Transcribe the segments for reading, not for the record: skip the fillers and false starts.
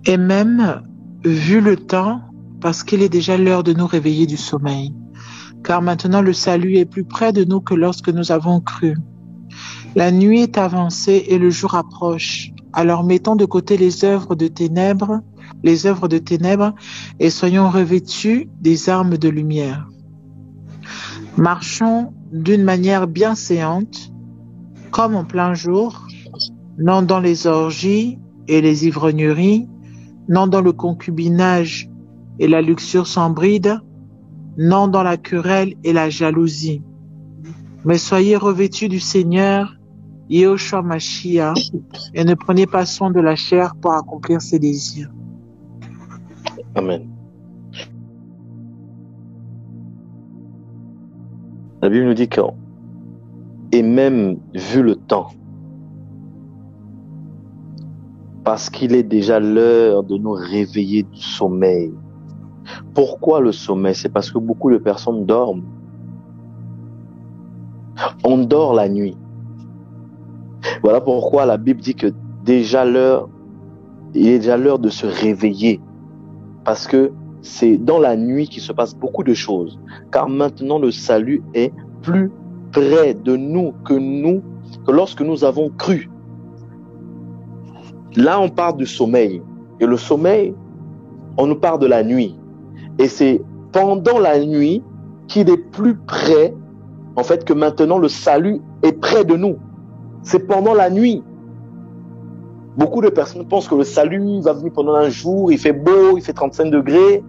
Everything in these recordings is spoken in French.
Et même, vu le temps, parce qu'il est déjà l'heure de nous réveiller du sommeil, car maintenant le salut est plus près de nous que lorsque nous avons cru. La nuit est avancée et le jour approche. Alors mettons de côté les œuvres de ténèbres, et soyons revêtus des armes de lumière. Marchons d'une manière bienséante, comme en plein jour, non dans les orgies et les ivrogneries, non dans le concubinage et la luxure sans bride, non dans la querelle et la jalousie. Mais soyez revêtus du Seigneur, Yehoshua Mashiach, et ne prenez pas soin de la chair pour accomplir ses désirs. Amen. La Bible nous dit que, et même vu le temps, parce qu'il est déjà l'heure de nous réveiller du sommeil. Pourquoi le sommeil? C'est parce que beaucoup de personnes dorment. On dort la nuit. Voilà pourquoi la Bible dit que il est déjà l'heure de se réveiller. Parce que c'est dans la nuit qu'il se passe beaucoup de choses. Car maintenant le salut est plus près de nous que lorsque nous avons cru. Là, on parle du sommeil. Et le sommeil, on nous parle de la nuit. Et c'est pendant la nuit qu'il est plus près, en fait, que maintenant le salut est près de nous. C'est pendant la nuit. Beaucoup de personnes pensent que le salut va venir pendant un jour, il fait beau, il fait 35 degrés.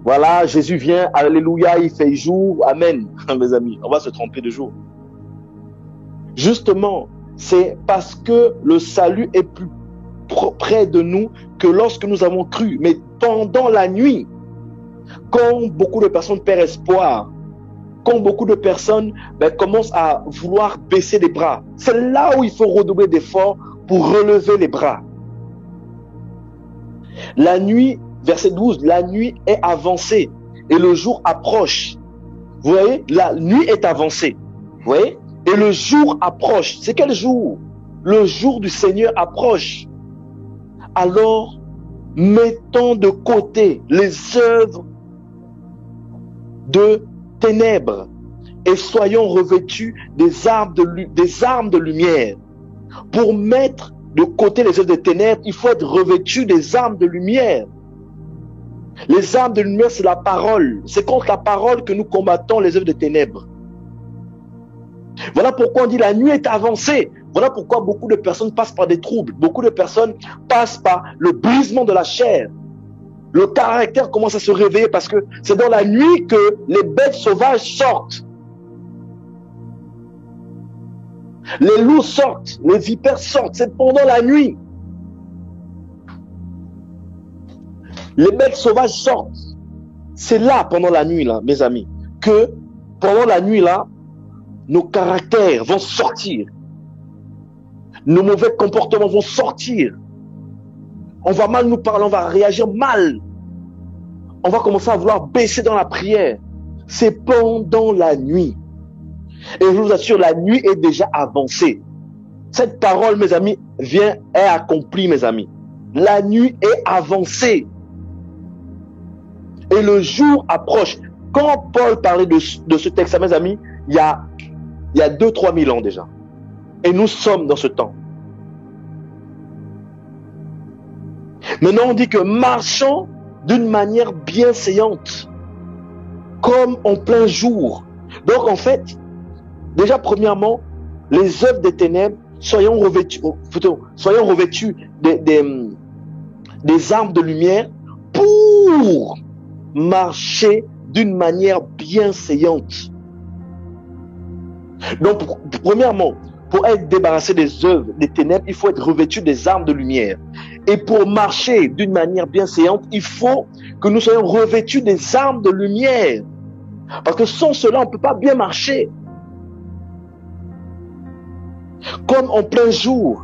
Voilà, Jésus vient, alléluia, il fait jour, amen. Mes amis, on va se tromper de jour. Justement, c'est parce que le salut est plus près de nous que lorsque nous avons cru. Mais pendant la nuit, quand beaucoup de personnes perdent espoir, quand beaucoup de personnes commencent à vouloir baisser les bras, c'est là où il faut redoubler d'efforts pour relever les bras. La nuit, verset 12, la nuit est avancée et le jour approche. Vous voyez, la nuit est avancée. Vous voyez, et le jour approche. C'est quel jour? Le jour du Seigneur approche. Alors, mettons de côté les œuvres de ténèbres et soyons revêtus des armes de lumière. Pour mettre de côté les œuvres de ténèbres, il faut être revêtu des armes de lumière. Les armes de lumière, c'est la parole. C'est contre la parole que nous combattons les œuvres de ténèbres. Voilà pourquoi on dit la nuit est avancée. Voilà pourquoi beaucoup de personnes passent par des troubles. Beaucoup de personnes passent par le brisement de la chair. Le caractère commence à se réveiller parce que c'est dans la nuit que les bêtes sauvages sortent. Les loups sortent, les vipères sortent, c'est pendant la nuit. Les bêtes sauvages sortent. C'est là, pendant la nuit, là, mes amis, que pendant la nuit, là, nos caractères vont sortir. Nos mauvais comportements vont sortir. On va mal nous parler, on va réagir mal. On va commencer à vouloir baisser dans la prière. C'est pendant la nuit. Et je vous assure, la nuit est déjà avancée. Cette parole, mes amis, est accomplie, mes amis. La nuit est avancée. Et le jour approche. Quand Paul parlait de ce texte, mes amis, il y a 2-3 000 ans déjà. Et nous sommes dans ce temps. Maintenant, on dit que marchons d'une manière bienséante, comme en plein jour. Donc, en fait, déjà, premièrement, les œuvres des ténèbres, soyons revêtus des armes de lumière pour marcher d'une manière bienséante. Donc, premièrement, pour être débarrassé des œuvres des ténèbres, il faut être revêtu des armes de lumière. Et pour marcher d'une manière bienséante, il faut que nous soyons revêtus des armes de lumière. Parce que sans cela, on ne peut pas bien marcher. Comme en plein jour.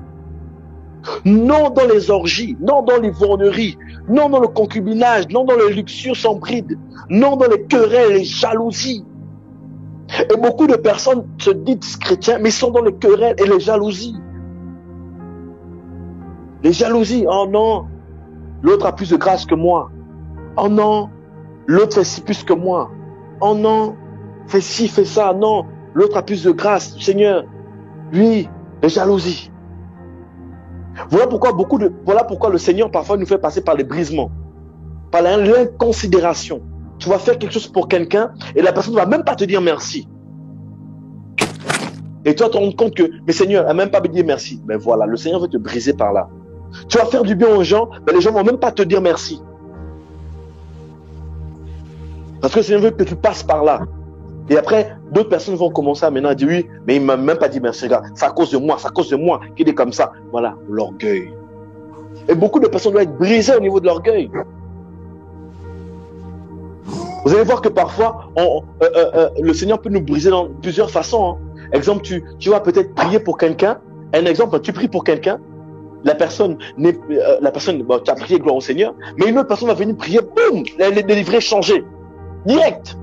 Non dans les orgies, non dans l'ivrognerie, non dans le concubinage, non dans les luxures sans bride, non dans les querelles, les jalousies. Et beaucoup de personnes se disent chrétiens, mais sont dans les querelles et les jalousies. Les jalousies, oh non, l'autre a plus de grâce que moi. Oh non, l'autre fait ci plus que moi. Oh non, fais ci, fais ça. Non, l'autre a plus de grâce. Seigneur, lui, les jalousies. Voilà pourquoi le Seigneur parfois nous fait passer par les brisements, par l'inconsidération. Tu vas faire quelque chose pour quelqu'un et la personne ne va même pas te dire merci. Et toi, tu te rends compte que, mais Seigneur, elle n'a même pas me dire merci. Ben voilà, le Seigneur veut te briser par là. Tu vas faire du bien aux gens, mais les gens ne vont même pas te dire merci. Parce que le Seigneur veut que tu passes par là. Et après, d'autres personnes vont commencer à maintenant dire oui, mais il ne m'a même pas dit merci. Regarde, c'est à cause de moi qu'il est comme ça. Voilà, l'orgueil. Et beaucoup de personnes doivent être brisées au niveau de l'orgueil. Vous allez voir que parfois, le Seigneur peut nous briser dans plusieurs façons. Hein. Exemple, tu vas peut-être prier pour quelqu'un. Un exemple, tu pries pour quelqu'un. La personne, bon, tu as prié gloire au Seigneur, mais une autre personne va venir prier, boum, elle est délivrée, changée. Direct.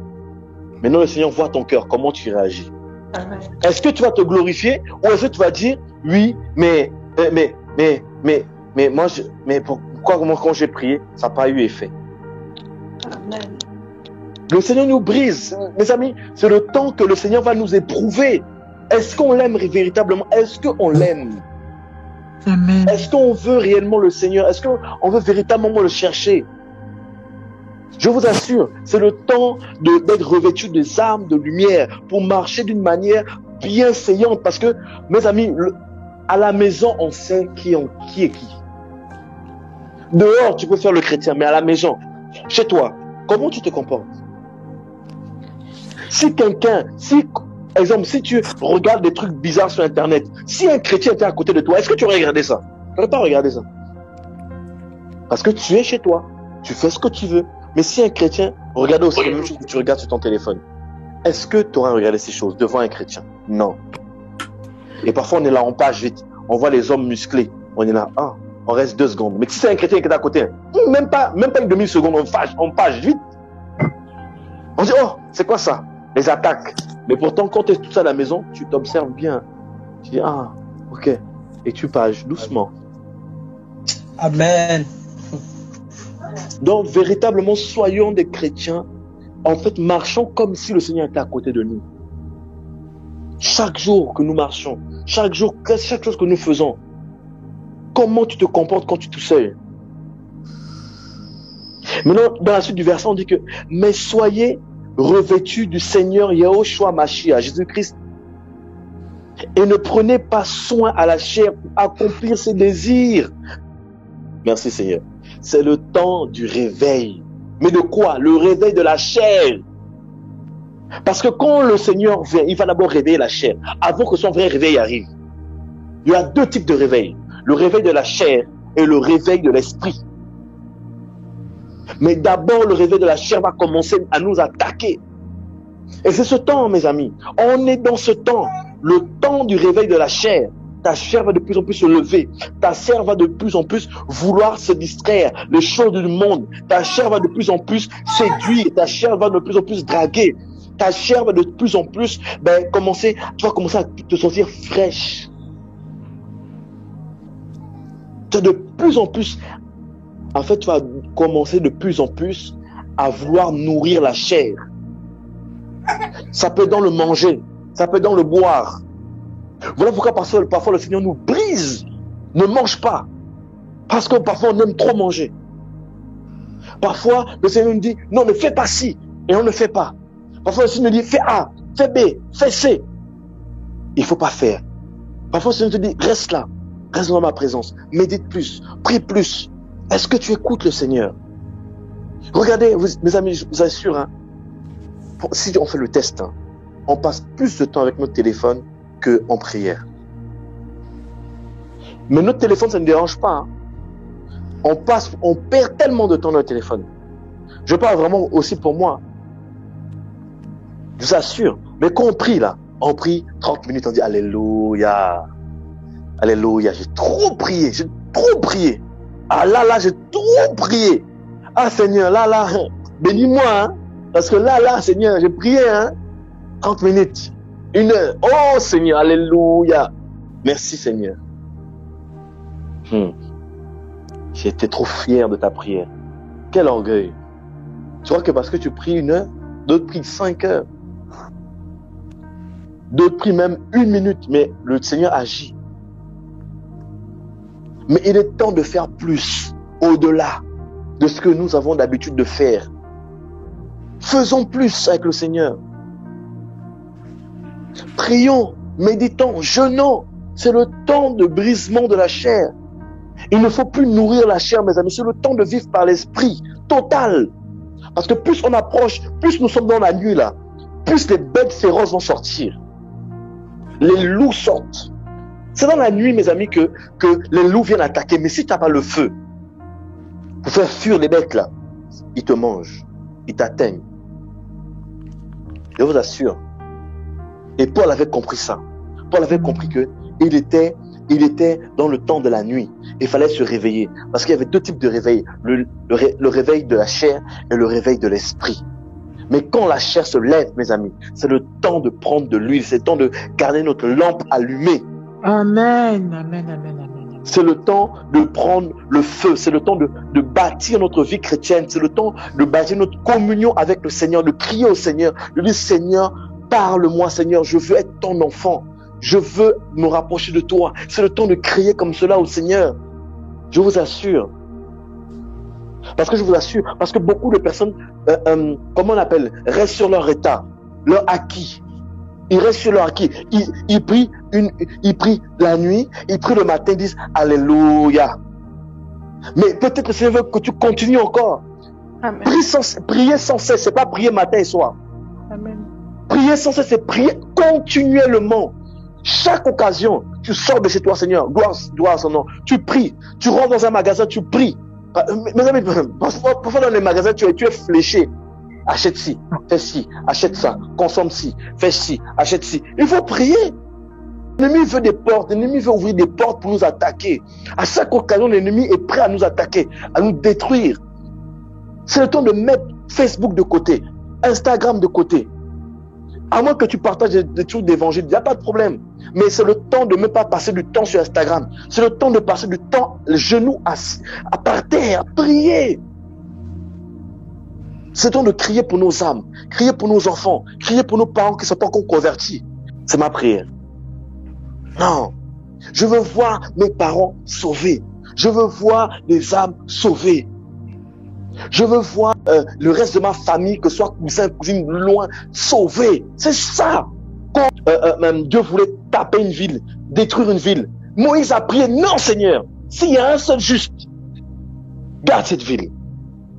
Maintenant, le Seigneur voit ton cœur, comment tu réagis. Amen. Est-ce que tu vas te glorifier ou est-ce que tu vas dire, oui, mais pourquoi quand j'ai prié, ça n'a pas eu effet. Amen. Le Seigneur nous brise. Mes amis, c'est le temps que le Seigneur va nous éprouver. Est-ce qu'on l'aime véritablement? Est-ce qu'on l'aime? Amen. Est-ce qu'on veut réellement le Seigneur? Est-ce qu'on veut véritablement le chercher? Je vous assure, c'est le temps d'être revêtu des armes de lumière pour marcher d'une manière bienveillante. Parce que, mes amis, à la maison, on sait qui est qui. Dehors, tu peux faire le chrétien, mais à la maison, chez toi, comment tu te comportes? Si exemple, si tu regardes des trucs bizarres sur Internet, si un chrétien était à côté de toi, est-ce que tu aurais regardé ça? Tu n'aurais pas regardé ça. Parce que tu es chez toi, tu fais ce que tu veux. Mais si un chrétien regarde aussi les mêmes choses que tu regardes sur ton téléphone, est-ce que tu aurais regardé ces choses devant un chrétien? Non. Et parfois, on est là, on page vite. On voit les hommes musclés. On est là, on reste 2 secondes. Mais si c'est un chrétien qui est à côté, même pas une demi-seconde, on page vite. On dit, oh, c'est quoi ça? Les attaques. Mais pourtant, quand tu es tout seul à la maison, tu t'observes bien. Tu dis, ok. Et tu pages doucement. Amen. Donc, véritablement, soyons des chrétiens. En fait, marchons comme si le Seigneur était à côté de nous. Chaque jour que nous marchons, chaque chose que nous faisons, comment tu te comportes quand tu es tout seul? Maintenant, dans la suite du verset, on dit que, mais soyez revêtus du Seigneur Yahushua Mashiach, Jésus-Christ, et ne prenez pas soin à la chair pour accomplir ses désirs. Merci Seigneur. C'est le temps du réveil. Mais de quoi? Le réveil de la chair. Parce que quand le Seigneur vient, il va d'abord réveiller la chair, avant que son vrai réveil arrive. Il y a 2 types de réveil. Le réveil de la chair et le réveil de l'esprit. Mais d'abord, le réveil de la chair va commencer à nous attaquer. Et c'est ce temps, mes amis. On est dans ce temps. Le temps du réveil de la chair. Ta chair va de plus en plus se lever. Ta chair va de plus en plus vouloir se distraire. Les choses du monde. Ta chair va de plus en plus séduire. Ta chair va de plus en plus draguer. Ta chair va de plus en plus tu vas commencer à te sentir fraîche. Tu vas de plus en plus... En fait, tu vas commencer de plus en plus à vouloir nourrir la chair. Ça peut être dans le manger, ça peut être dans le boire. Voilà pourquoi parfois le Seigneur nous brise. Ne mange pas. Parce que parfois on aime trop manger. Parfois le Seigneur nous dit, non, ne fais pas ci. Et on ne fait pas. Parfois le Seigneur nous dit, fais A, fais B, fais C. Il ne faut pas faire. Parfois le Seigneur te dit, reste là. Reste dans ma présence. Médite plus. Prie plus. Est-ce que tu écoutes le Seigneur? Regardez, mes amis, je vous assure, si on fait le test, on passe plus de temps avec notre téléphone qu'en prière. Mais notre téléphone, ça ne dérange pas. On perd tellement de temps dans le téléphone. Je parle vraiment aussi pour moi. Je vous assure. Mais quand on prie là, on prie 30 minutes, on dit Alléluia. Alléluia, j'ai trop prié. Ah là, j'ai trop prié. Ah Seigneur, là, bénis-moi. Parce que là, Seigneur, j'ai prié. 30 minutes, 1 heure. Oh Seigneur, Alléluia. Merci Seigneur. J'étais trop fier de ta prière. Quel orgueil. Tu vois que parce que tu pries 1 heure, d'autres prient 5 heures. D'autres prient même 1 minute, mais le Seigneur agit. Mais il est temps de faire plus, au-delà de ce que nous avons d'habitude de faire. Faisons plus avec le Seigneur. Prions, méditons, jeûnons. C'est le temps de brisement de la chair. Il ne faut plus nourrir la chair, mes amis. C'est le temps de vivre par l'esprit total. Parce que plus on approche, plus nous sommes dans la nuit là, plus les bêtes féroces vont sortir. Les loups sortent. C'est dans la nuit, mes amis, que les loups viennent attaquer. Mais si tu n'as pas le feu pour faire fuir les bêtes là, ils te mangent, ils t'atteignent. Je vous assure. Et Paul avait compris ça. Paul avait compris que il était dans le temps de la nuit. Il fallait se réveiller. Parce qu'il y avait 2 types de réveil. Le réveil de la chair et le réveil de l'esprit. Mais quand la chair se lève, mes amis, c'est le temps de prendre de l'huile. C'est le temps de garder notre lampe allumée. Amen, amen, amen, amen. C'est le temps de prendre le feu. C'est le temps de bâtir notre vie chrétienne. C'est le temps de bâtir notre communion avec le Seigneur, de crier au Seigneur, de dire Seigneur, parle-moi Seigneur, je veux être ton enfant. Je veux me rapprocher de toi. C'est le temps de crier comme cela au Seigneur. Je vous assure. Parce que je vous assure, parce que beaucoup de personnes, comment on appelle, restent sur leur état, leur acquis. Ils restent sur leur acquis. Ils prient la nuit, ils prient le matin, ils disent Alléluia. Mais peut-être le Seigneur veut que tu continues encore. Amen. Prier sans cesse, c'est pas prier matin et soir. Amen. Prier sans cesse, c'est prier continuellement. Chaque occasion, tu sors de chez toi, Seigneur, gloire à son nom. Tu pries, tu rentres dans un magasin, tu pries. Mes amis, parfois dans les magasins, tu es fléché. Achète ci, fais ci, achète ça, consomme ci, fais ci, achète ci. Il faut prier. L'ennemi veut des portes, l'ennemi veut ouvrir des portes pour nous attaquer. À chaque occasion, l'ennemi est prêt à nous attaquer, à nous détruire. C'est le temps de mettre Facebook de côté, Instagram de côté. À moins que tu partages des trucs d'évangile, il n'y a pas de problème. Mais c'est le temps de ne pas passer du temps sur Instagram. C'est le temps de passer du temps, les genoux assis, par terre, prier. C'est le temps de crier pour nos âmes, crier pour nos enfants, crier pour nos parents qui ne sont pas encore convertis. C'est ma prière. Non. Je veux voir mes parents sauvés. Je veux voir les âmes sauvées. Je veux voir le reste de ma famille, que ce soit cousin, cousine, loin, sauvé. C'est ça. Quand Dieu voulait taper une ville, détruire une ville, Moïse a prié, non Seigneur, s'il y a un seul juste, garde cette ville.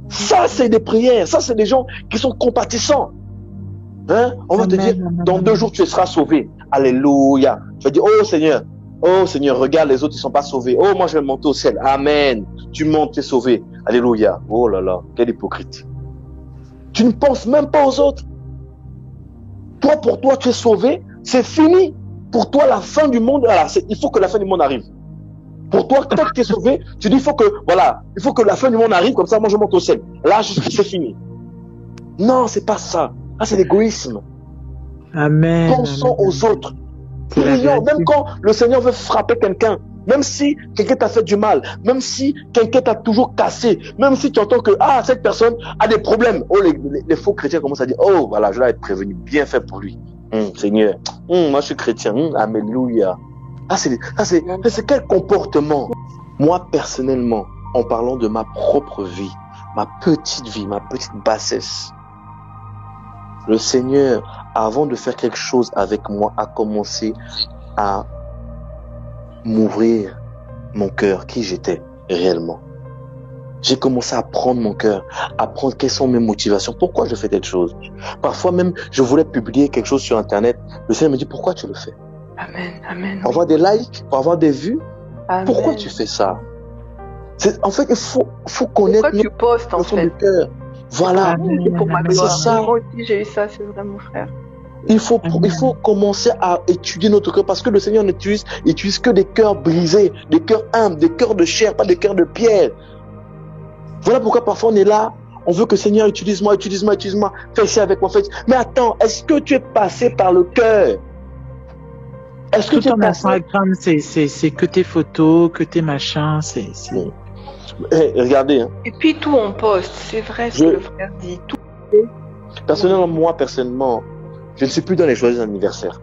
Ça, c'est des prières. Ça, c'est des gens qui sont compatissants. Hein? On va te dire, dans 2 jours, tu seras sauvé. Alléluia. Tu vas dire, oh Seigneur, regarde, les autres, ils ne sont pas sauvés. Oh, moi, je vais monter au ciel. Amen. Tu montes, tu es sauvé. Alléluia. Oh là là, quel hypocrite. Tu ne penses même pas aux autres. Toi, pour toi, tu es sauvé. C'est fini. Pour toi, la fin du monde, voilà, il faut que la fin du monde arrive. Pour toi, quand tu es sauvé, tu dis, il faut que la fin du monde arrive, comme ça, moi, je monte au ciel. Là, c'est fini. Non, c'est pas ça. Ah, c'est l'égoïsme. Amen. Pensons aux autres. Prions, même quand le Seigneur veut frapper quelqu'un, même si quelqu'un t'a fait du mal, même si quelqu'un t'a toujours cassé, même si tu entends que cette personne a des problèmes. Oh, les faux chrétiens commencent à dire, oh, voilà, je dois être prévenu, bien fait pour lui. Seigneur, moi je suis chrétien, alléluia. C'est quel comportement? Moi, personnellement, en parlant de ma propre vie, ma petite bassesse, le Seigneur, avant de faire quelque chose avec moi, a commencé à m'ouvrir mon cœur, qui j'étais réellement. J'ai commencé à prendre mon cœur, à prendre quelles sont mes motivations, pourquoi je fais telle chose. Parfois même, je voulais publier quelque chose sur Internet. Le Seigneur me dit, pourquoi tu le fais? Amen, amen. Pour avoir des likes, pour avoir des vues. Amen. Pourquoi tu fais ça? En fait, il faut connaître pourquoi tu postes, en fait. le cœur. Voilà, c'est ça. Moi aussi, j'ai eu ça, c'est vrai, mon frère. Il faut commencer à étudier notre cœur, parce que le Seigneur n'utilise que des cœurs brisés, des cœurs humbles, des cœurs de chair, pas des cœurs de pierre. Voilà pourquoi parfois on est là, on veut que le Seigneur utilise-moi, fais ça avec moi, Mais attends, est-ce que tu es passé par le cœur? Est-ce que tout ton Instagram, c'est que tes photos, que tes machins, Regardez, hein. Et puis tout on poste, c'est vrai ce que le frère dit. Tout. Personnellement, je ne suis plus dans les joyeux anniversaires.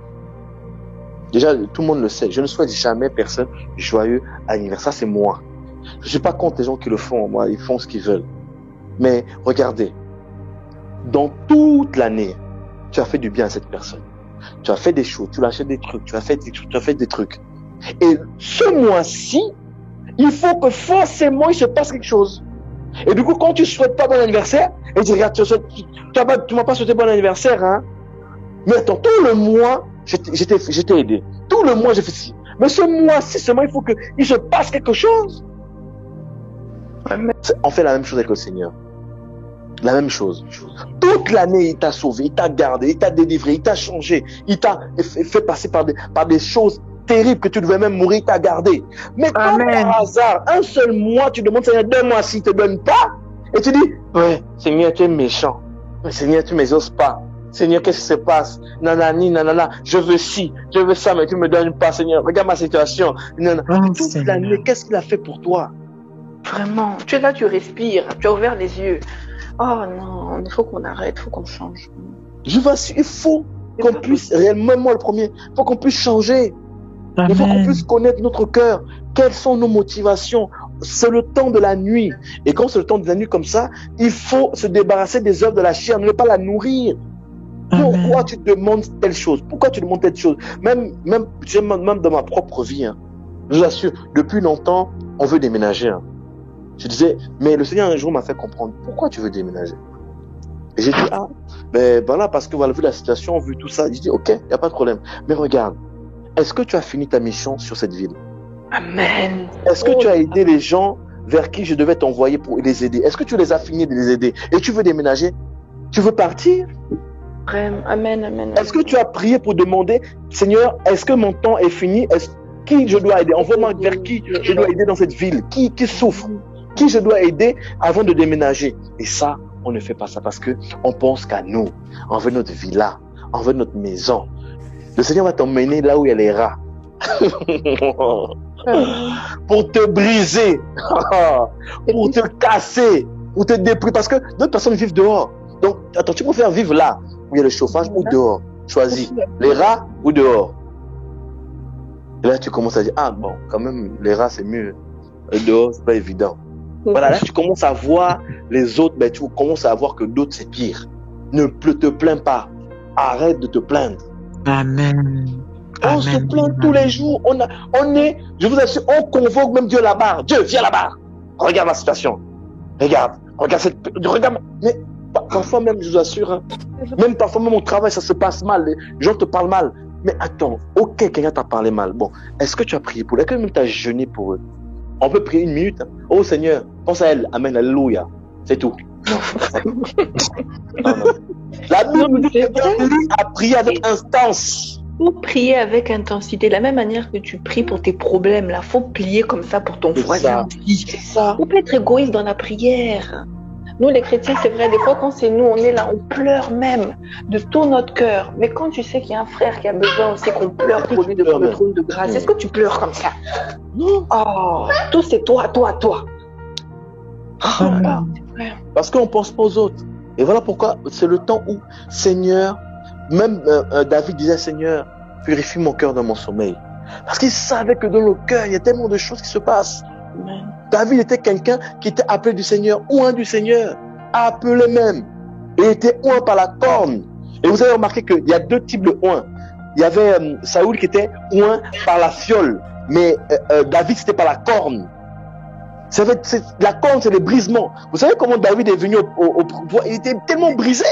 Déjà, tout le monde le sait. Je ne souhaite jamais personne joyeux anniversaire. Ça, c'est moi. Je ne suis pas contre les gens qui le font. Moi, ils font ce qu'ils veulent. Mais regardez, dans toute l'année, tu as fait du bien à cette personne. Tu as fait des choses, tu lui achètes des trucs, tu as fait des trucs. Et ce mois-ci, il faut que forcément il se passe quelque chose. Et du coup, quand tu ne souhaites pas bon anniversaire, et tu regardes, tu m'as pas souhaité bon anniversaire, hein. Mais attends, tout le mois, je t'ai aidé. Tout le mois, j'ai fait ci. Mais ce mois-ci seulement, il faut qu'il se passe quelque chose. On fait la même chose avec le Seigneur. La même chose. Toute l'année, il t'a sauvé, il t'a gardé, il t'a délivré, il t'a changé, il t'a fait passer par des choses terribles que tu devais même mourir, il t'a gardé. Mais quand par hasard, un seul mois, tu demandes, Seigneur, donne-moi s'il ne te donne pas, et tu dis, ouais, Seigneur, tu es méchant. Seigneur, tu ne m'exauces pas. Seigneur, qu'est-ce qui se passe? Nanani, nanana, je veux ci, je veux ça, mais tu ne me donnes pas, Seigneur. Regarde ma situation. Toute l'année, qu'est-ce qu'il a fait pour toi? Vraiment, tu es là, tu respires, tu as ouvert les yeux. Oh non, il faut qu'on arrête, il faut qu'on change. Il faut qu'on puisse, réellement, moi le premier, il faut qu'on puisse changer. Amen. Il faut qu'on puisse connaître notre cœur. Quelles sont nos motivations? C'est le temps de la nuit. Et quand c'est le temps de la nuit comme ça, il faut se débarrasser des œuvres de la chair, ne pas la nourrir. Amen. Pourquoi tu demandes telle chose? Pourquoi tu demandes telle chose? Même dans ma propre vie, hein, je vous assure, depuis longtemps, on veut déménager. Hein. Je disais, mais le Seigneur un jour m'a fait comprendre, pourquoi tu veux déménager? Et j'ai dit, ben voilà, parce que voilà, vu la situation, vu tout ça, j'ai dit, ok, il n'y a pas de problème. Mais regarde, est-ce que tu as fini ta mission sur cette ville? Amen. Est-ce que tu as aidé les gens vers qui je devais t'envoyer pour les aider? Est-ce que tu les as finis de les aider? Et tu veux déménager? Tu veux partir? Amen, amen. Est-ce que tu as prié pour demander, Seigneur, est-ce que mon temps est fini? Qui je dois aider? Envoie-moi vers qui je dois aider dans cette ville? Qui souffre? Qui je dois aider avant de déménager? Et ça, on ne fait pas ça parce que on pense qu'à nous. On veut notre villa, on veut notre maison. Le Seigneur va t'emmener là où il y a les rats. Pour te briser, pour te casser, pour te détruire. Parce que d'autres personnes vivent dehors. Donc, attends, tu préfères vivre là où il y a le chauffage ou dehors? Choisis. Les rats ou dehors? Et là, tu commences à dire, ah bon, quand même, les rats, c'est mieux. Et dehors, c'est pas évident. Voilà, là, tu commences à voir les autres, ben, tu commences à voir que d'autres, c'est pire. Ne te plains pas. Arrête de te plaindre. Amen. On se plaint tous les jours. On est, je vous assure, on convoque même Dieu là-bas. Dieu, viens là-bas. Regarde la situation. Regarde regarde. Mais parfois même, je vous assure, hein, même parfois même au travail, ça se passe mal. Les gens te parlent mal. Mais attends, ok, quelqu'un t'a parlé mal. Bon, est-ce que tu as prié pour eux? Est-ce que même tu as jeûné pour eux? On peut prier 1 minute. Oh Seigneur, pense à elle. Amen, alléluia. C'est tout. Non. La Bible dit à prier avec instance. Faut prier avec intensité. De la même manière que tu pries pour tes problèmes, là, faut plier comme ça pour ton voisin. C'est ça. Faut pas être égoïste dans la prière. Nous, les chrétiens, c'est vrai, des fois, quand c'est nous, on est là, on pleure même de tout notre cœur. Mais quand tu sais qu'il y a un frère qui a besoin aussi qu'on pleure pour lui devant le trône de grâce, est-ce que tu pleures comme ça? Non. Oh, tout c'est toi. Oh, parce qu'on pense pas aux autres. Et voilà pourquoi c'est le temps où, Seigneur, même David disait, Seigneur, purifie mon cœur dans mon sommeil. Parce qu'il savait que dans le cœur, il y a tellement de choses qui se passent. Amen. David était quelqu'un qui était appelé du Seigneur, oint du Seigneur, appelé même. Et il était oint par la corne. Et vous avez remarqué qu'il y a 2 types de oint. Il y avait Saoul qui était oint par la fiole, mais David c'était par la corne. La corne, c'est le brisement. Vous savez comment David est venu au pouvoir? Il était tellement brisé,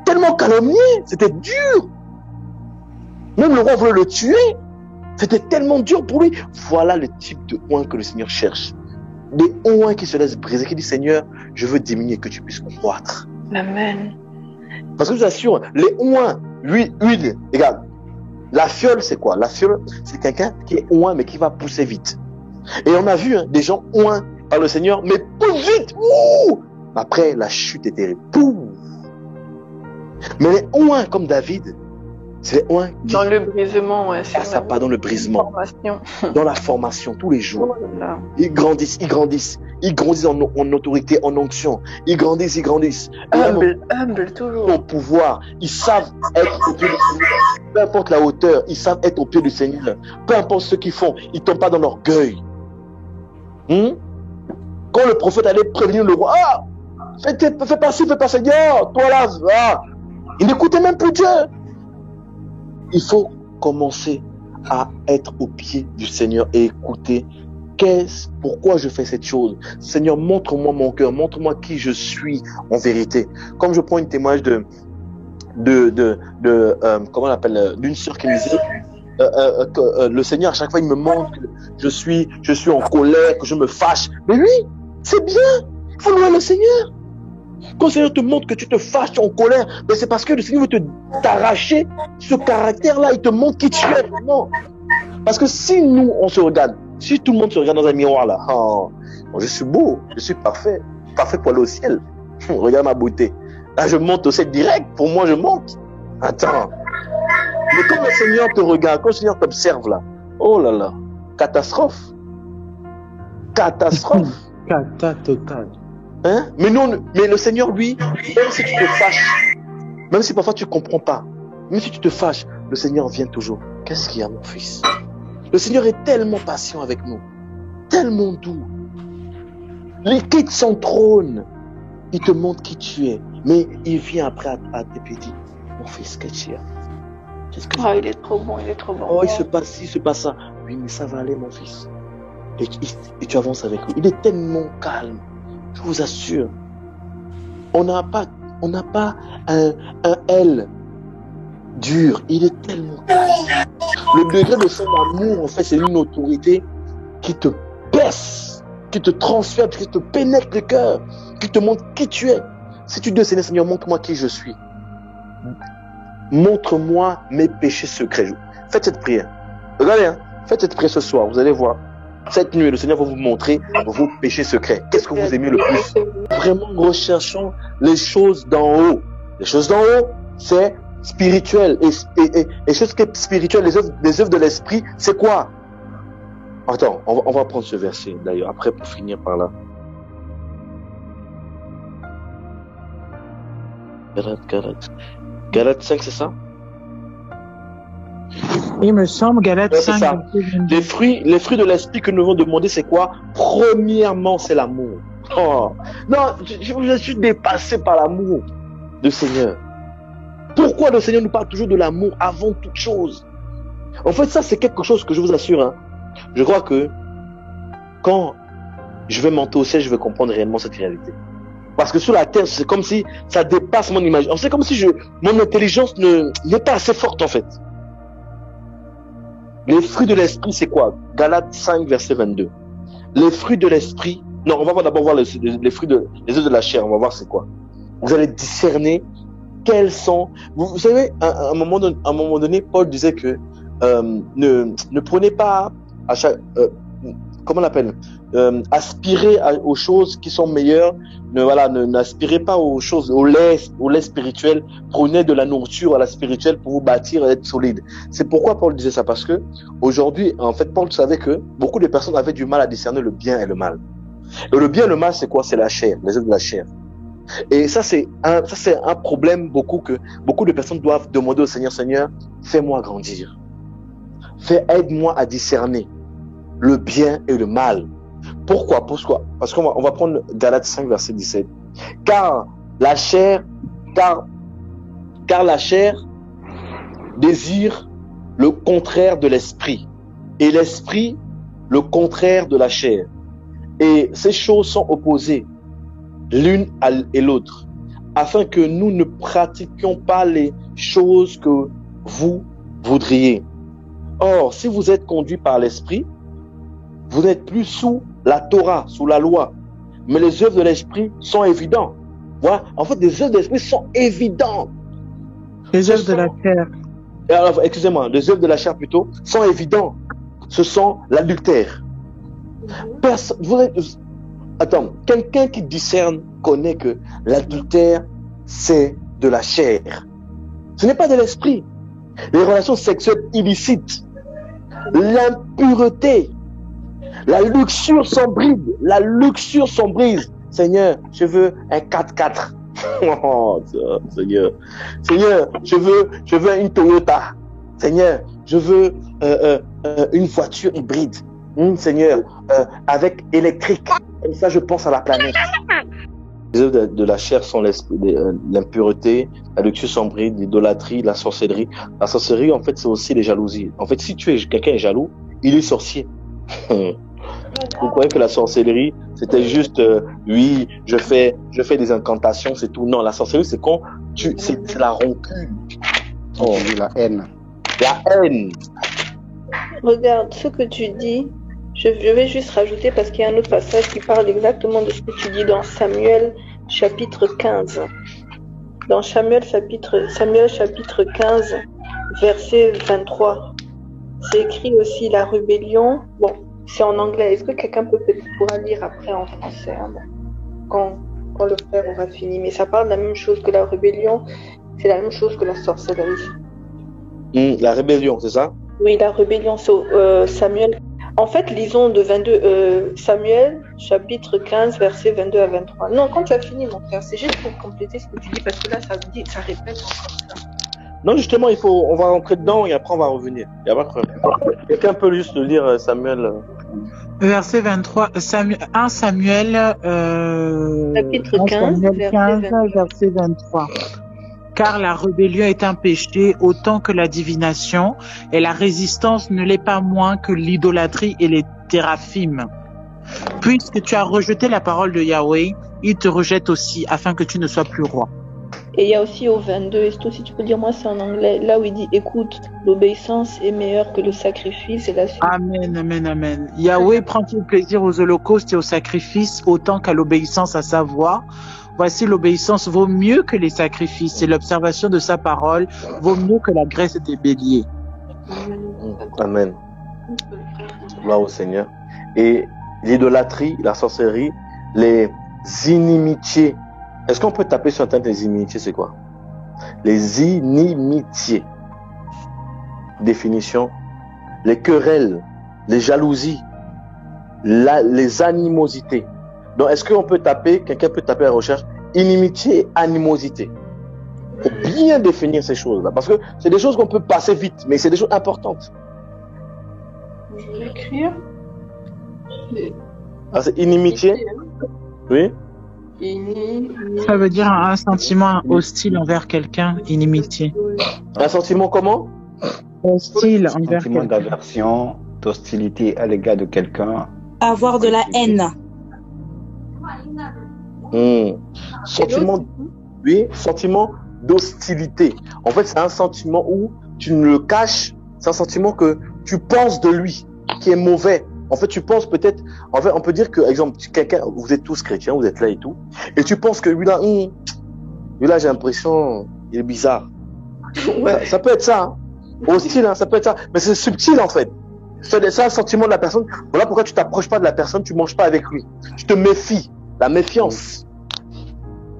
tellement calomnié, c'était dur. Même le roi voulait le tuer. C'était tellement dur pour lui. Voilà le type de oint que le Seigneur cherche. Des oints qui se laissent briser, qui disent, Seigneur, je veux diminuer, que tu puisses croître. Amen. Parce que je vous assure, les oints, huile, regarde, la fiole, c'est quoi? La fiole, c'est quelqu'un qui est oint, mais qui va pousser vite. Et on a vu des gens oints par le Seigneur, mais poussent vite. Ouh! Après, la chute est terrible. Pouf! Mais les oints comme David, C'est ouais, Dans le brisement, ouais. Ah, ça part dans le brisement. Formation. Dans la formation, tous les jours. Oh là là. Ils grandissent, ils grandissent. Ils grandissent en autorité, en onction. Ils grandissent, ils grandissent. Humble, toujours. Au pouvoir, ils savent être au pied du Seigneur. Peu importe la hauteur, ils savent être au pied du Seigneur. Peu importe ce qu'ils font, ils ne tombent pas dans l'orgueil. Quand le prophète allait prévenir le roi, ah, fais pas ci, fais pas Seigneur, toi là, ah. Il n'écoutait même plus Dieu. Il faut commencer à être au pied du Seigneur et écouter pourquoi je fais cette chose. Seigneur, montre-moi mon cœur, montre-moi qui je suis en vérité. Comme je prends une témoignage comment on appelle, d'une sœur qui me disait, le Seigneur à chaque fois il me montre que je suis en colère, que je me fâche. Mais oui, c'est bien. Il faut louer le Seigneur. Quand le Seigneur te montre que tu te fâches, tu es en colère, ben c'est parce que le Seigneur veut t'arracher ce caractère-là. Il te montre qui tu es vraiment. Parce que si nous, on se regarde, si tout le monde se regarde dans un miroir là, oh, je suis beau, je suis parfait, parfait pour aller au ciel. Regarde ma beauté. Là, je monte au ciel direct. Pour moi, je monte. Attends. Mais quand le Seigneur te regarde, quand le Seigneur t'observe là, oh là là, catastrophe. Catastrophe. Cata total. Hein? Mais le Seigneur, lui, même si tu te fâches, même si parfois tu ne comprends pas, même si tu te fâches, le Seigneur vient toujours. Qu'est-ce qu'il y a, mon fils? Le Seigneur est tellement patient avec nous, tellement doux. Il quitte son trône, il te montre qui tu es, mais il vient après à te dire, mon fils, qu'est-ce qu'il y a? Ah, il est trop bon, il est trop bon. Oh, il se passe ci, il se passe ça. Oui, mais ça va aller, mon fils. Et tu avances avec lui. Il est tellement calme. Je vous assure. On n'a pas un L dur. Il est tellement calme. Le degré de son amour, en fait, c'est une autorité qui te baisse, qui te transfère, qui te pénètre le cœur, qui te montre qui tu es. Si tu dis, Seigneur, montre-moi qui je suis. Montre-moi mes péchés secrets. Faites cette prière. Regardez, hein. Faites cette prière ce soir. Vous allez voir. Cette nuit, le Seigneur va vous montrer vos péchés secrets. Qu'est-ce que vous aimez le plus? Vraiment, recherchons les choses d'en haut. Les choses d'en haut, c'est spirituel. Et les choses qui sont spirituelles, les œuvres de l'esprit, c'est quoi? Attends, on va prendre ce verset d'ailleurs, après pour finir par là. Galates 5, c'est ça? Il me semble, Galates 5. Les fruits de l'esprit que nous devons demander, c'est quoi? Premièrement, c'est l'amour. Oh. Non, je suis dépassé par l'amour du Seigneur. Pourquoi le Seigneur nous parle toujours de l'amour avant toute chose? En fait, ça, c'est quelque chose que je vous assure. Hein. Je crois que quand je vais monter au ciel, je vais comprendre réellement cette réalité. Parce que sur la terre, c'est comme si ça dépasse mon imagination. C'est comme si mon intelligence n'est pas assez forte, en fait. Les fruits de l'esprit, c'est quoi? Galates 5, verset 22. Les fruits de l'esprit... Non, on va d'abord voir les fruits les œufs de la chair. On va voir c'est quoi. Vous allez discerner quels sont... Vous savez, à un moment donné, Paul disait que ne prenez pas à chaque... comment on l'appelle? Aspirez aux choses qui sont meilleures. N'aspirez pas aux choses, au lait spirituel. Prenez de la nourriture à la spirituelle pour vous bâtir et être solide. C'est pourquoi Paul disait ça, parce que aujourd'hui, en fait, Paul savait que beaucoup de personnes avaient du mal à discerner le bien et le mal. Et le bien et le mal, c'est quoi? C'est la chair, les œuvres de la chair. Et ça, c'est un problème que beaucoup de personnes doivent demander au Seigneur, Seigneur, fais-moi grandir. Aide-moi à discerner le bien et le mal. Pourquoi? Parce qu'on va prendre Galates 5, verset 17. Car la chair désire le contraire de l'esprit, et l'esprit le contraire de la chair. Et ces choses sont opposées l'une et l'autre, afin que nous ne pratiquions pas les choses que vous voudriez. Or, si vous êtes conduit par l'esprit, vous n'êtes plus sous la Torah, sous la loi. Mais les œuvres de l'esprit sont évidentes. Voilà. En fait, les œuvres de l'esprit sont évidentes. Les œuvres de la chair. Alors, excusez-moi, les œuvres de la chair plutôt sont évidentes. Ce sont l'adultère. Attends, quelqu'un qui discerne connaît que l'adultère, c'est de la chair. Ce n'est pas de l'esprit. les relations sexuelles illicites, l'impureté, la luxure sans bride, la luxure sans brise. Seigneur, je veux un 4x4. Oh, Seigneur, je veux une Toyota. Seigneur, je veux une voiture hybride. Seigneur, avec électrique. Comme ça, je pense à la planète. Les œuvres de la chair sont l'impureté, la luxure sans bride, l'idolâtrie, la sorcellerie. La sorcellerie, en fait, c'est aussi les jalousies. En fait, si quelqu'un est jaloux, il est sorcier. Vous croyez que la sorcellerie, c'était juste, oui, je fais des incantations, c'est tout. Non, la sorcellerie, c'est quand c'est la rancune. Oh, la haine. La haine. Regarde, ce que tu dis, je vais juste rajouter parce qu'il y a un autre passage qui parle exactement de ce que tu dis dans Samuel chapitre 15. Dans Samuel chapitre 15, verset 23. C'est écrit aussi la rébellion. Bon, c'est en anglais. Est-ce que quelqu'un pourra lire après en français, hein, quand le frère aura fini. Mais ça parle de la même chose que la rébellion. C'est la même chose que la sorcellerie. La rébellion, c'est ça? Oui, la rébellion, c'est Samuel. En fait, lisons de 22, Samuel, chapitre 15, versets 22 à 23. Non, quand tu as fini, mon frère, c'est juste pour compléter ce que tu dis, parce que là, ça répète encore ça. Non, justement, on va rentrer dedans et après on va revenir. Il n'y a pas de problème. Quelqu'un peut juste lire Samuel. Verset 23, 1 Samuel, chapitre 15, verset 23. Car la rébellion est un péché autant que la divination, et la résistance ne l'est pas moins que l'idolâtrie et les téraphimes. Puisque tu as rejeté la parole de Yahweh, il te rejette aussi, afin que tu ne sois plus roi. Et il y a aussi au 22, et si tu peux dire, moi c'est en anglais, là où il dit, écoute, l'obéissance est meilleure que le sacrifice et la suite. Amen, amen, amen. Yahweh prend-il plaisir aux holocaustes et aux sacrifices autant qu'à l'obéissance à sa voix? Voici, l'obéissance vaut mieux que les sacrifices et l'observation de sa parole vaut mieux que la graisse des béliers. Amen. Gloire au Seigneur. Et l'idolâtrie, la sorcellerie, les inimitiés. Est-ce qu'on peut taper sur Internet les inimitiés, c'est quoi? Les inimitiés. Définition. Les querelles, les jalousies, les animosités. Donc, est-ce qu'on peut taper, quelqu'un peut taper la recherche, inimitié et animosité? Il faut bien définir ces choses-là, parce que c'est des choses qu'on peut passer vite, mais c'est des choses importantes. Je vais écrire. Ah, c'est inimitié? Oui? Ça veut dire un sentiment hostile envers quelqu'un, inimitié. Un sentiment comment? Hostile envers Sentiment quelqu'un. d'aversion, d'hostilité à l'égard de quelqu'un. Avoir de la haine. Sentiment d'hostilité. En fait, c'est un sentiment où tu ne le caches, c'est un sentiment que tu penses de lui, qui est mauvais. En fait, tu penses peut-être, en fait, on peut dire que, exemple, quelqu'un, vous êtes tous chrétiens, vous êtes là et tout, et tu penses que lui là, j'ai l'impression, il est bizarre. Ouais, ça peut être ça, hein. Hostile, hein, ça peut être ça, mais c'est subtil en fait. C'est ça le sentiment de la personne. Voilà pourquoi tu t'approches pas de la personne, tu manges pas avec lui. Tu te méfies, la méfiance.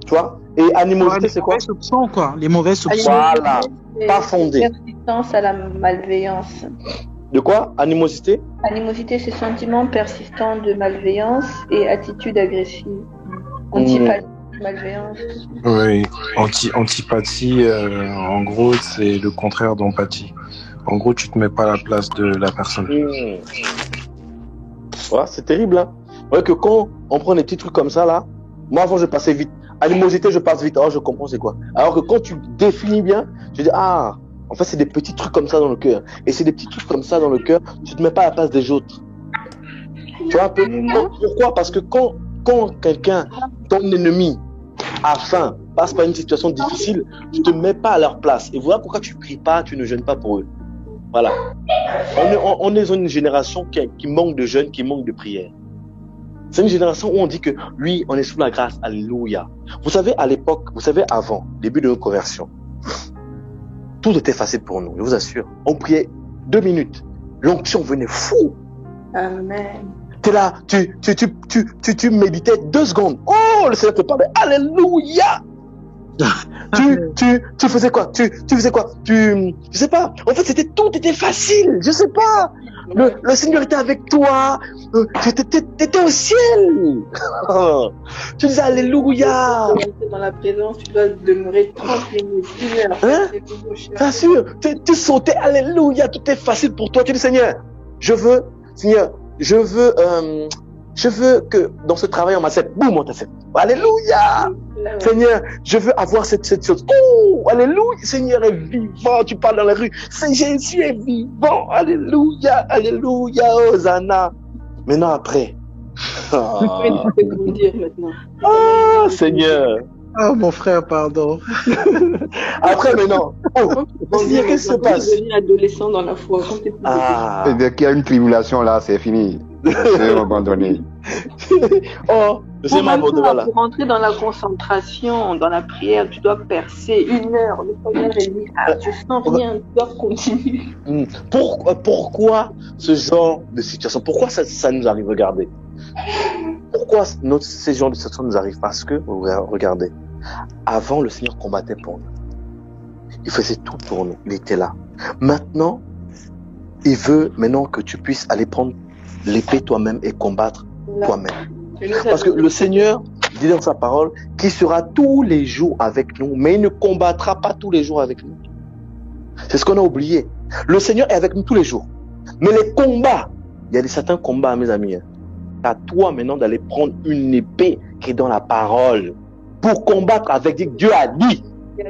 Tu vois? Et animosité, c'est quoi? Les mauvais soupçons, quoi. Les mauvais soupçons. Voilà, pas fondé. Persistance à la malveillance. De quoi? Animosité? Animosité, c'est sentiment persistant de malveillance et attitude agressive. Antipathie, malveillance. Oui, antipathie, en gros, c'est le contraire d'empathie. En gros, tu te mets pas à la place de la personne. Voilà, c'est terrible, hein. Ouais, que quand on prend des petits trucs comme ça, là, moi avant je passais vite. Animosité, je passe vite. Oh, je comprends c'est quoi. Alors que quand tu définis bien, je dis, en fait, c'est des petits trucs comme ça dans le cœur. Et c'est des petits trucs comme ça dans le cœur, tu te mets pas à la place des autres. Tu vois un peu? Pourquoi? Parce que quand quelqu'un, ton ennemi, a faim, passe par une situation difficile, tu te mets pas à leur place. Et voilà pourquoi tu pries pas, tu ne jeûnes pas pour eux. Voilà. On est dans une génération qui manque de jeûne, qui manque de prière. C'est une génération où on dit que, oui, on est sous la grâce. Alléluia. Vous savez, à l'époque, avant, début de notre conversion, tout était facile pour nous, je vous assure. On priait 2 minutes. L'onction venait fou. Amen. T'es là, tu méditais 2 secondes. Oh, le Seigneur te parlait. Alléluia. Tu faisais quoi? Tu faisais quoi? Je sais pas. En fait, tout était facile. Je sais pas. Le Seigneur était avec toi. T'étais au ciel. Tu disais Alléluia. Dans la présence, tu dois demeurer 30 minutes, 1 heure. Hein? Bien sûr. Tu sautais Alléluia. Tout est facile pour toi. Tu dis Seigneur, Seigneur, je veux que dans ce travail on m'accepte. Boum, on t'accepte. Alléluia. Seigneur, je veux avoir cette chose. Oh, alléluia. Seigneur est vivant. Tu parles dans la rue. Jésus est vivant. Alléluia. Alléluia. Hosanna. Maintenant après. Ah, Seigneur. Oh, mon frère, pardon. Après, maintenant. Oh, Seigneur, qu'est-ce qui se passe? Devenir adolescent dans la foi. Ah. Et dès qu'il y a une tribulation là, c'est fini. C'est abandonné. Oh, c'est ma faute, voilà. Pour entrer dans la concentration, dans la prière, tu dois percer 1 heure. Le Seigneur est dit, tu sens rien, tu dois continuer. Pourquoi ce genre de situation? Pourquoi ça nous arrive? Regardez. Pourquoi ce genre de situation nous arrive? Parce que, regardez, avant le Seigneur combattait pour nous. Il faisait tout pour nous. Il était là. Maintenant, il veut que tu puisses aller prendre l'épée toi-même et combattre toi-même. Parce que le Seigneur dit dans sa parole qu'il sera tous les jours avec nous, mais il ne combattra pas tous les jours avec nous. C'est ce qu'on a oublié. Le Seigneur est avec nous tous les jours. Mais les combats, il y a certains combats, mes amis. À toi maintenant d'aller prendre une épée qui est dans la parole pour combattre avec Dieu. Dieu a dit.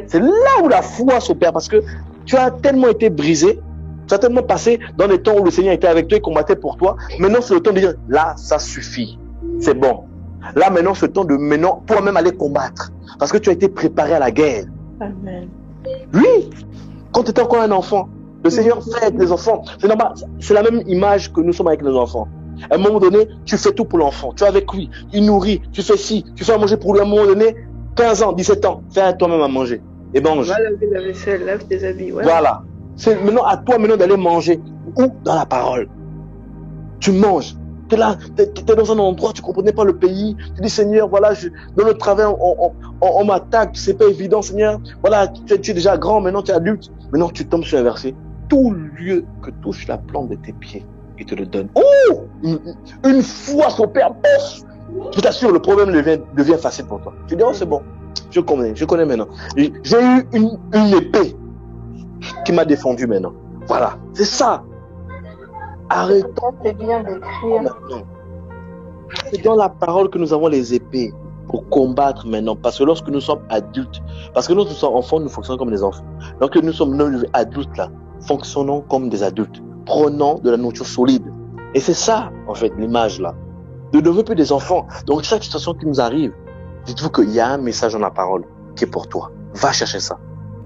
C'est là où la foi s'opère parce que tu as tellement été brisé. Tu as tellement passé dans les temps où le Seigneur était avec toi et combattait pour toi. Maintenant, c'est le temps de dire, là, ça suffit. C'est bon. Là, maintenant, c'est le temps de toi-même aller combattre. Parce que tu as été préparé à la guerre. Amen. Oui. Quand tu étais encore un enfant, le Seigneur fait avec les enfants. C'est normal. C'est la même image que nous sommes avec les enfants. À un moment donné, tu fais tout pour l'enfant. Tu es avec lui. Il nourrit. Tu fais ci. Tu fais à manger pour lui. À un moment donné, 15 ans, 17 ans, fais toi-même à manger. Et mange. Va laver la vaisselle, lave tes habits. Ouais. Voilà. C'est maintenant à toi d'aller manger. Où? Dans la parole. Tu manges. Tu es là, tu es dans un endroit, tu ne comprenais pas le pays. Tu dis, Seigneur, voilà, dans le travail, on m'attaque, c'est pas évident, Seigneur. Voilà, tu es déjà grand, maintenant tu es adulte. Maintenant tu tombes sur un verset. Tout lieu que touche la plante de tes pieds, il te le donne. Oh! Une fois s'opère, je t'assure, le problème devient facile pour toi. Tu dis, oh, c'est bon. Je connais maintenant. J'ai eu une épée qui m'a défendu maintenant. Voilà, c'est ça. Arrêtons. C'est bien d'écrire. C'est dans la parole que nous avons les épées pour combattre maintenant. Parce que lorsque nous sommes adultes, parce que lorsque nous sommes enfants, nous fonctionnons comme des enfants. Lorsque nous sommes adultes là, fonctionnons comme des adultes. Prenons de la nourriture solide. Et c'est ça, en fait, l'image là. De devenir plus des enfants. Donc chaque situation qui nous arrive, dites-vous qu'il y a un message dans la parole qui est pour toi. Va chercher ça.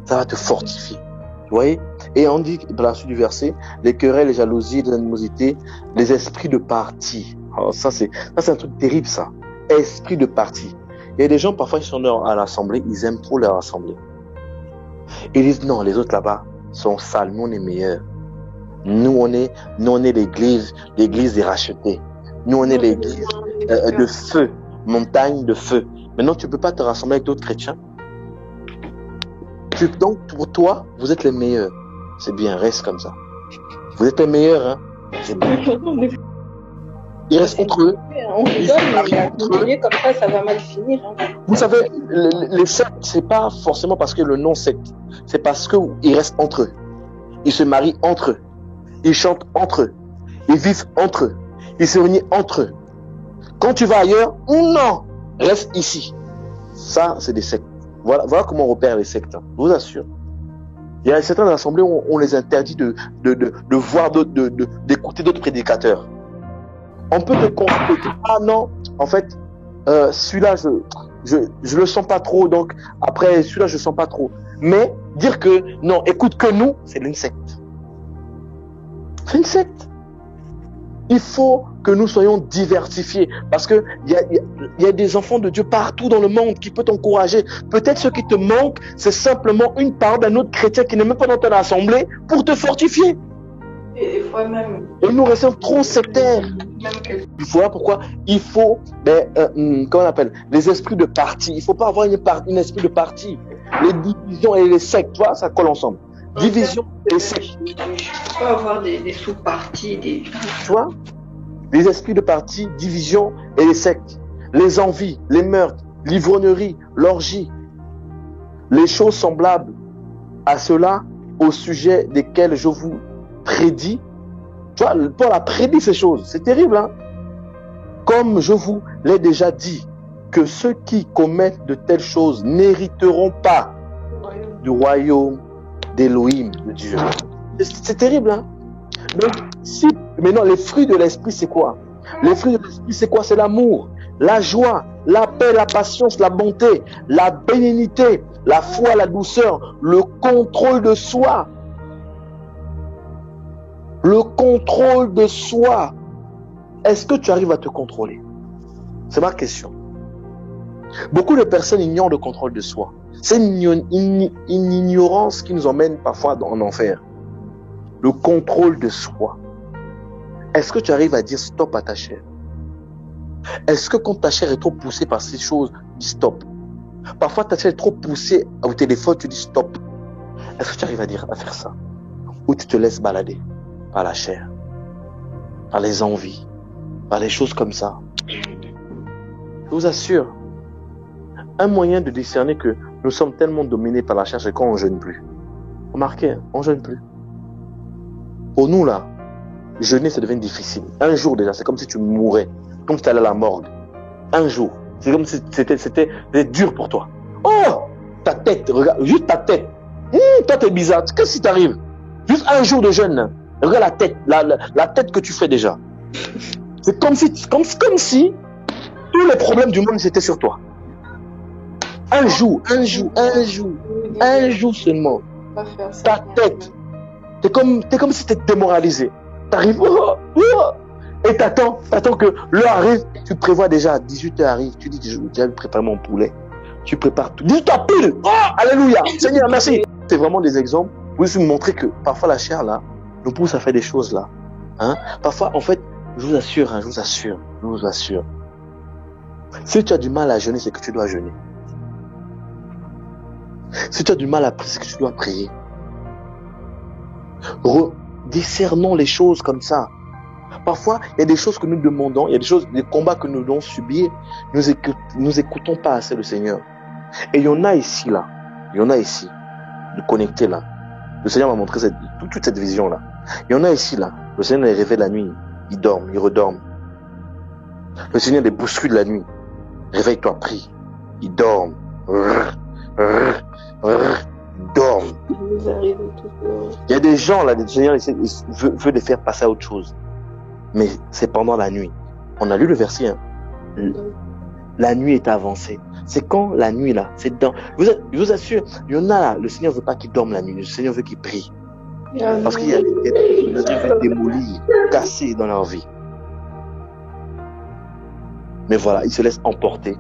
Ça va te fortifier. Vous voyez? Et on dit, dans la suite du verset, les querelles, les jalousies, les animosités, les esprits de parti. Alors ça c'est un truc terrible, ça. Esprit de parti. Il y a des gens, parfois, ils sont à l'assemblée, ils aiment trop leur assemblée. Ils disent, non, les autres là-bas sont sales, nous on est meilleurs. Nous on est l'église des rachetés. Nous on est l'église de feu, montagne de feu. Maintenant, tu peux pas te rassembler avec d'autres chrétiens. Donc, pour toi, vous êtes les meilleurs. C'est bien, reste comme ça. Vous êtes les meilleurs, hein. C'est bien. Ils restent entre eux. On rigole, mais continuer comme ça va mal finir. Hein. Vous savez, les sectes, c'est pas forcément parce que le nom secte. C'est parce qu'ils restent entre eux. Ils se marient entre eux. Ils chantent entre eux. Ils vivent entre eux. Ils se réunissent entre eux. Quand tu vas ailleurs, non, reste ici. Ça, c'est des sectes. Voilà comment on repère les sectes. Hein. Je vous assure. Il y a certaines assemblées où on les interdit de voir d'écouter d'autres prédicateurs. On peut te constater, ah non, en fait, celui-là, je le sens pas trop, donc après, celui-là, je le sens pas trop. Mais dire que non, écoute que nous, c'est une secte. C'est une secte. Il faut que nous soyons diversifiés parce que il y a des enfants de Dieu partout dans le monde qui peuvent t'encourager. Peut-être ce qui te manque, c'est simplement une parole d'un autre chrétien qui n'est même pas dans ton assemblée pour te fortifier. Il fois même. Et nous restons trop sectaires. Il faut pourquoi il faut, comment on appelle, les esprits de parti. Il ne faut pas avoir un esprit de parti. Les divisions et les sectes, tu vois, ça colle ensemble. Division et sectes. Il ne faut pas avoir des sous-partis. Tu vois, les esprits de parti, division et les sectes. Les envies, les meurtres, l'ivrognerie, l'orgie. Les choses semblables à cela au sujet desquels je vous prédis. Tu vois, Paul a prédit ces choses. C'est terrible, hein? Comme je vous l'ai déjà dit, que ceux qui commettent de telles choses n'hériteront pas du royaume d'Élohim, de Dieu. C'est terrible, hein? Donc, si, maintenant, les fruits de l'esprit, c'est quoi? Les fruits de l'esprit, c'est quoi? C'est l'amour, la joie, la paix, la patience, la bonté, la bénignité, la foi, la douceur, le contrôle de soi. Le contrôle de soi. Est-ce que tu arrives à te contrôler? C'est ma question. Beaucoup de personnes ignorent le contrôle de soi. C'est une ignorance qui nous emmène parfois en enfer. Le contrôle de soi. Est-ce que tu arrives à dire stop à ta chair? Est-ce que quand ta chair est trop poussée par ces choses, dis stop? Parfois ta chair est trop poussée au téléphone, tu dis stop. Est-ce que tu arrives à faire ça? Ou tu te laisses balader par la chair, par les envies, par les choses comme ça? Je vous assure, un moyen de discerner que nous sommes tellement dominés par la chair, c'est quand on ne jeûne plus. Remarquez, hein, on ne jeûne plus. Pour nous là, jeûner ça devient difficile. Un jour déjà, c'est comme si tu mourais, comme si tu allais à la morgue. Un jour, c'est comme si c'était dur pour toi. Oh, ta tête, regarde, juste ta tête. Toi t'es bizarre, qu'est-ce qui t'arrive? Juste un jour de jeûne, hein. Regarde la tête, la tête que tu fais déjà. C'est comme si tous les problèmes du monde c'était sur toi. Un jour seulement. Ta tête. T'es comme si t'étais démoralisé. T'arrives, et t'attends que l'heure arrive, tu prévois déjà, 18h arrive, tu dis que j'ai préparé mon poulet. Tu prépares tout. 18h pile! Oh, alléluia! Seigneur, merci! C'est vraiment des exemples pour vous montrer que parfois la chair là, nous pousse à faire des choses là. Hein? Parfois, en fait, je vous assure. Si tu as du mal à jeûner, c'est que tu dois jeûner. Si tu as du mal à prier, c'est que tu dois prier. Discernons les choses comme ça. Parfois, il y a des choses que nous demandons, il y a des combats que nous devons subir. Nous écoutons pas assez le Seigneur. Et il y en a ici, de connectés là. Le Seigneur m'a montré toute cette vision là. Il y en a ici là. Le Seigneur les réveille la nuit. Ils dorment, ils redorment. Le Seigneur les bouscule la nuit. Réveille-toi, prie. Ils dorment. Ils dorment. Il y a des gens là, le Seigneur veut les faire passer à autre chose. Mais c'est pendant la nuit. On a lu le verset, hein. La nuit est avancée. C'est quand la nuit là, c'est dans. Je vous assure, il y en a là, le Seigneur veut pas qu'ils dorment la nuit, le Seigneur veut qu'ils prient. Parce qu'il y a des gens qui veulent démolir, casser dans leur vie. Mais voilà, ils se laissent emporter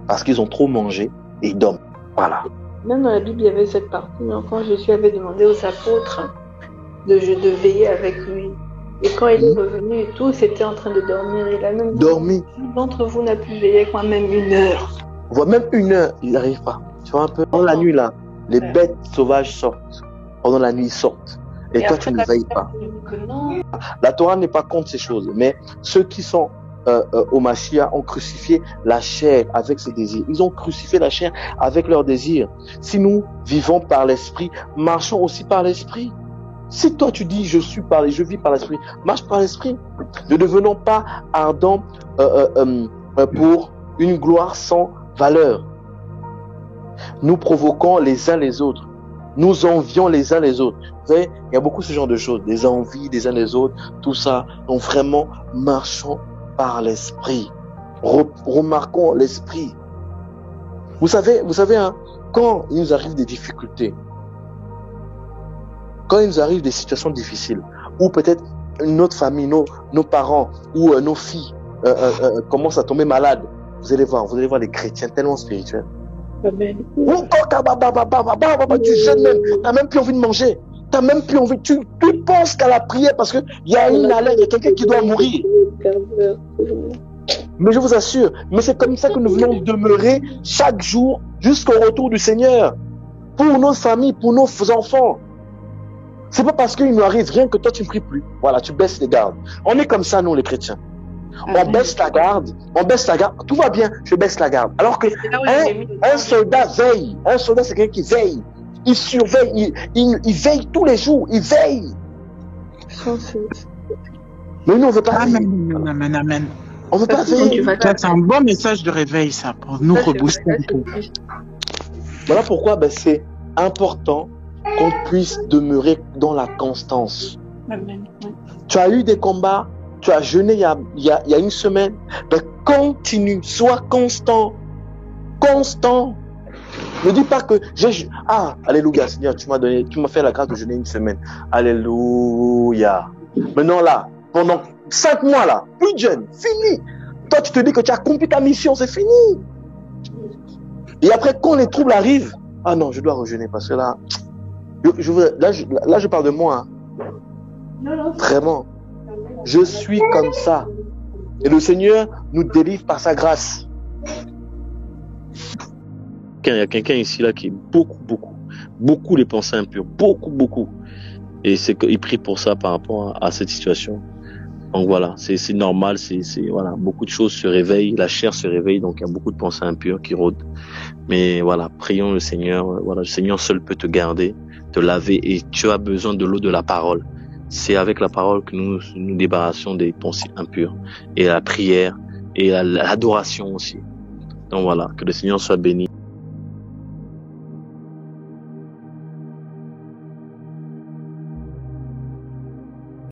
parce qu'ils ont trop mangé et ils dorment. Voilà. Même dans la Bible, il y avait cette partie, quand Jésus avait demandé aux apôtres de veiller avec lui. Et quand il est revenu et tout, c'était en train de dormir. Il a même dit, dormi. D'entre vous n'a pu veiller avec moi même 1 heure. On voit même 1 heure, il n'arrive pas. Tu vois un peu, pendant la nuit là, les bêtes sauvages sortent. Pendant la nuit, ils sortent. Et toi, tu ne veilles pas. La Torah n'est pas contre ces choses. Mais ceux qui sont au Mashiach ont crucifié la chair avec ses désirs. Ils ont crucifié la chair avec leurs désirs. Si nous vivons par l'esprit, marchons aussi par l'esprit. Si toi tu dis je vis par l'esprit, marche par l'esprit. Ne devenons pas ardents pour une gloire sans valeur. Nous provoquons les uns les autres. Nous envions les uns les autres. Vous savez, il y a beaucoup ce genre de choses, des envies des uns les autres, tout ça. Donc vraiment, marchons par l'esprit. Remarquons l'esprit. Vous savez, hein, quand il nous arrive des difficultés, quand il nous arrive des situations difficiles, ou peut-être notre famille, nos parents ou nos filles commencent à tomber malades, vous allez voir les chrétiens tellement spirituels. Amen. Tu jeûnes même, t'as même plus envie de manger. t'as même plus envie, tu penses qu'à la prière parce qu'il y a une alerte, il y a quelqu'un qui doit mourir. Mais je vous assure, mais c'est comme ça que nous voulons demeurer chaque jour jusqu'au retour du Seigneur. Pour nos familles, pour nos enfants. C'est pas parce qu'il nous arrive rien que toi tu ne pries plus. Voilà, tu baisses les gardes. On est comme ça, nous les chrétiens. On baisse la garde, tout va bien, je baisse la garde. Alors que un soldat veille, un soldat c'est quelqu'un qui veille. Il surveille, il veille tous les jours, il veille. Mais nous on veut pas veiller. Amen. On veut pas veiller. C'est un bon message de réveil ça, pour nous rebooster un peu. Voilà pourquoi c'est important qu'on puisse demeurer dans la constance. Amen. Tu as eu des combats, tu as jeûné il y a une semaine, continue, sois constant. Constant. Ne dis pas que alléluia Seigneur, tu m'as fait la grâce de jeûner une semaine. Alléluia. Maintenant là, pendant 5 mois là, plus de jeûne, fini. Toi tu te dis que tu as accompli ta mission, c'est fini. Et après quand les troubles arrivent, ah non, je dois rejeûner parce que là, je parle de moi. Hein. Vraiment. Je suis comme ça. Et le Seigneur nous délivre par sa grâce. Il y a quelqu'un ici là qui est beaucoup les pensées impures. Beaucoup. Et c'est qu'il prie pour ça par rapport à cette situation. Donc voilà, c'est normal, voilà, beaucoup de choses se réveillent, la chair se réveille, donc il y a beaucoup de pensées impures qui rôdent. Mais voilà, prions le Seigneur, voilà, le Seigneur seul peut te garder, te laver, et tu as besoin de l'eau de la parole. C'est avec la parole que nous nous débarrassons des pensées impures, et la prière, et l'adoration aussi. Donc voilà, que le Seigneur soit béni.